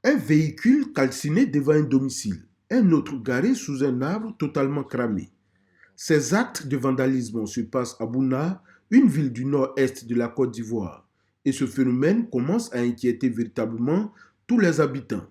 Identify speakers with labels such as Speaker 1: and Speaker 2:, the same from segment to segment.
Speaker 1: Un véhicule calciné devant un domicile, un autre garé sous un arbre totalement cramé. Ces actes de vandalisme se passent à Bouna, une ville du nord-est de la Côte d'Ivoire. Et ce phénomène commence à inquiéter véritablement tous les habitants.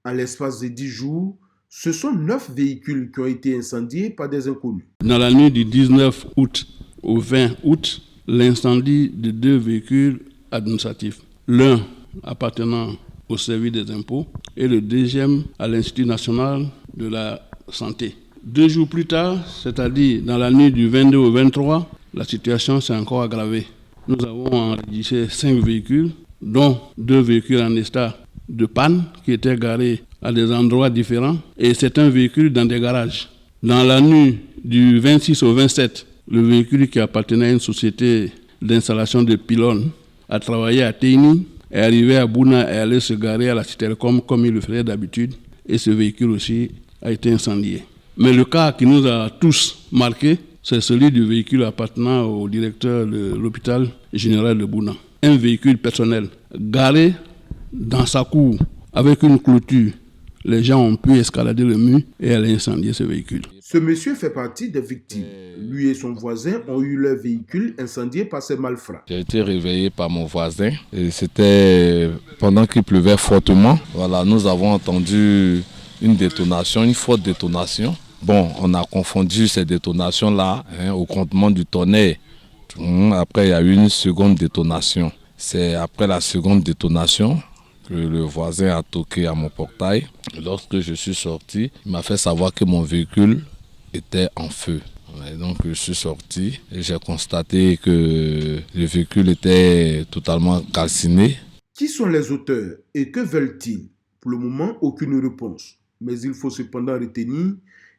Speaker 1: En l'espace de 10 jours, ce sont 9 véhicules qui ont été incendiés par des inconnus.
Speaker 2: Dans la nuit du 19 août au 20 août, l'incendie de 2 véhicules administratifs. L'un appartenant au service des impôts et le deuxième à l'Institut national de la santé. 2 jours plus tard, c'est-à-dire dans la nuit du 22 au 23, la situation s'est encore aggravée. Nous avons enregistré 5 véhicules, dont 2 véhicules en état de panne qui étaient garés à des endroits différents et c'est un véhicule dans des garages. Dans la nuit du 26 au 27, le véhicule qui appartenait à une société d'installation de pylônes a travaillé à Teini, est arrivé à Bouna et allé se garer à la Citelcom comme il le faisait d'habitude et ce véhicule aussi a été incendié. Mais le cas qui nous a tous marqués, c'est celui du véhicule appartenant au directeur de l'hôpital général de Bouna. Un véhicule personnel garé dans sa cour avec une clôture. Les gens ont pu escalader le mur et aller incendier ce véhicule.
Speaker 1: Ce monsieur fait partie des victimes. Lui et son voisin ont eu leur véhicule incendié par ces malfrats.
Speaker 3: J'ai été réveillé par mon voisin et c'était pendant qu'il pleuvait fortement. Voilà, nous avons entendu une détonation, une forte détonation. Bon, on a confondu ces détonations-là au grondement du tonnerre. Après, il y a eu une seconde détonation. C'est après la seconde détonation que le voisin a toqué à mon portail. Lorsque je suis sorti, il m'a fait savoir que mon véhicule était en feu. Et donc je suis sorti et j'ai constaté que le véhicule était totalement calciné.
Speaker 1: Qui sont les auteurs et que veulent-ils? Pour le moment, aucune réponse. Mais il faut cependant retenir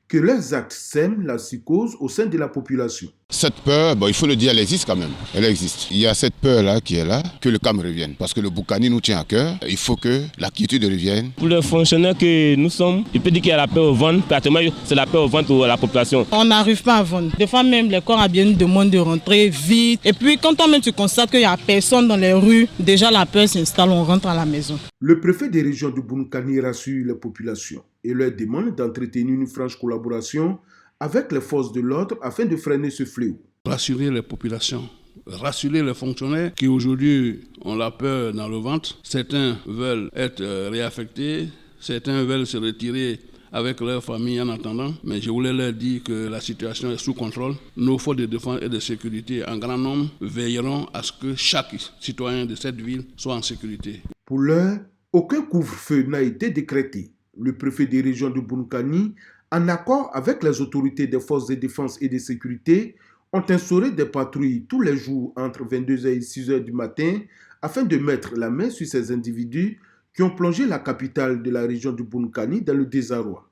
Speaker 1: que leurs actes sèment la psychose au sein de la population.
Speaker 4: Cette peur, il faut le dire, elle existe quand même. Elle existe. Il y a cette peur-là qui est là, que le calme revienne. Parce que le Boukani nous tient à cœur. Il faut que la quiétude revienne.
Speaker 5: Pour les fonctionnaires que nous sommes, il peut dire qu'il y a la peur au ventre. Pratiquement, c'est la peur au ventre à la population.
Speaker 6: On n'arrive pas à vendre. Des fois même, les corps bien nous demandent de rentrer vite. Et puis, quand toi-même tu constates qu'il n'y a personne dans les rues, déjà la peur s'installe, on rentre à la maison.
Speaker 1: Le préfet des régions de Bounakani rassure les populations et leur demande d'entretenir une franche collaboration avec les forces de l'ordre afin de freiner ce fléau.
Speaker 2: Rassurer les populations, rassurer les fonctionnaires qui aujourd'hui ont la peur dans le ventre. Certains veulent être réaffectés, certains veulent se retirer avec leur famille en attendant. Mais je voulais leur dire que la situation est sous contrôle. Nos forces de défense et de sécurité en grand nombre veilleront à ce que chaque citoyen de cette ville soit en sécurité.
Speaker 1: Pour l'heure, aucun couvre-feu n'a été décrété. Le préfet des régions de Bounakani, en accord avec les autorités des forces de défense et de sécurité, ont instauré des patrouilles tous les jours entre 22h et 6h du matin afin de mettre la main sur ces individus qui ont plongé la capitale de la région de Bounakani dans le désarroi.